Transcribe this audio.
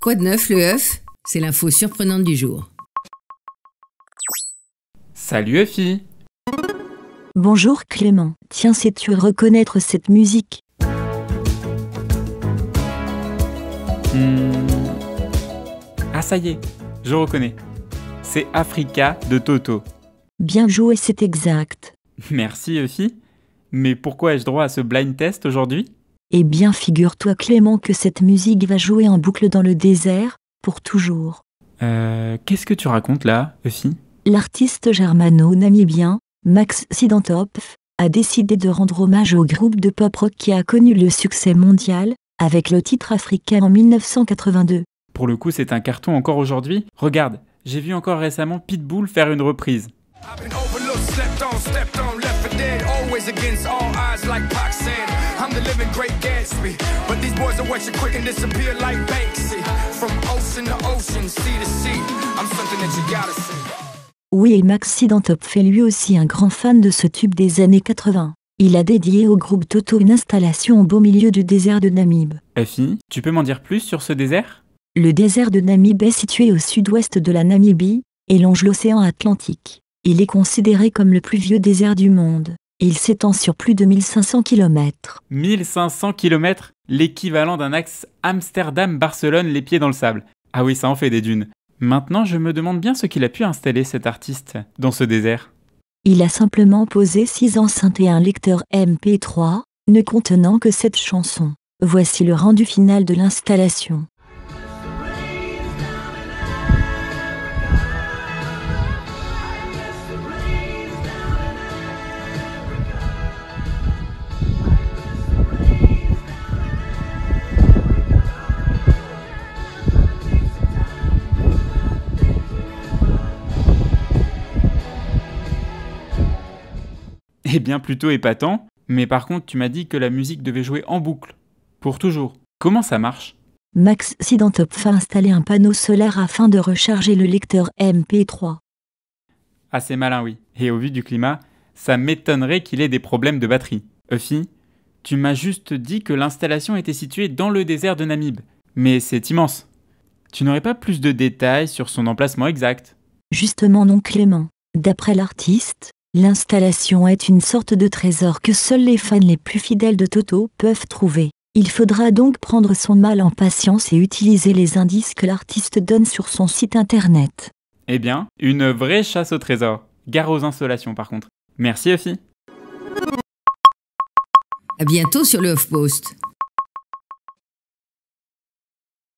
Quoi de neuf, le œuf? C'est l'info surprenante du jour. Salut Effie. Bonjour Clément, tiens, sais-tu reconnaître cette musique? Ah ça y est, je reconnais. C'est Africa de Toto. Bien joué, c'est exact. Merci Effie. Mais pourquoi ai-je droit à ce blind test aujourd'hui? Eh bien, figure-toi Clément que cette musique va jouer en boucle dans le désert, pour toujours. Qu'est-ce que tu racontes là, Effie? L'artiste germano-namibien, Max Sidantopf, a décidé de rendre hommage au groupe de pop rock qui a connu le succès mondial, avec le titre Africa en 1982. Pour le coup, c'est un carton encore aujourd'hui. Regarde, j'ai vu encore récemment Pitbull faire une reprise. Oui, et Max Sidantopf est lui aussi un grand fan de ce tube des années 80. Il a dédié au groupe Toto une installation au beau milieu du désert de Namib. Effie, tu peux m'en dire plus sur ce désert? Le désert de Namib est situé au sud-ouest de la Namibie, et longe l'océan Atlantique. Il est considéré comme le plus vieux désert du monde. Il s'étend sur plus de 1500 km. 1500 km, l'équivalent d'un axe Amsterdam-Barcelone les pieds dans le sable. Ah oui, ça en fait des dunes. Maintenant, je me demande bien ce qu'il a pu installer cet artiste dans ce désert. Il a simplement posé 6 enceintes et un lecteur MP3, ne contenant que 7 chansons. Voici le rendu final de l'installation. Eh bien, plutôt épatant, mais par contre, tu m'as dit que la musique devait jouer en boucle, pour toujours. Comment ça marche? Max Sidantopf a installé un panneau solaire afin de recharger le lecteur MP3. Ah, c'est malin, oui. Et au vu du climat, ça m'étonnerait qu'il ait des problèmes de batterie. Effie, tu m'as juste dit que l'installation était située dans le désert de Namib. Mais c'est immense. Tu n'aurais pas plus de détails sur son emplacement exact? Justement non Clément. D'après l'artiste, l'installation est une sorte de trésor que seuls les fans les plus fidèles de Toto peuvent trouver. Il faudra donc prendre son mal en patience et utiliser les indices que l'artiste donne sur son site internet. Eh bien, une vraie chasse au trésor. Gare aux insolations par contre. Merci Effie. À bientôt sur le HuffPost.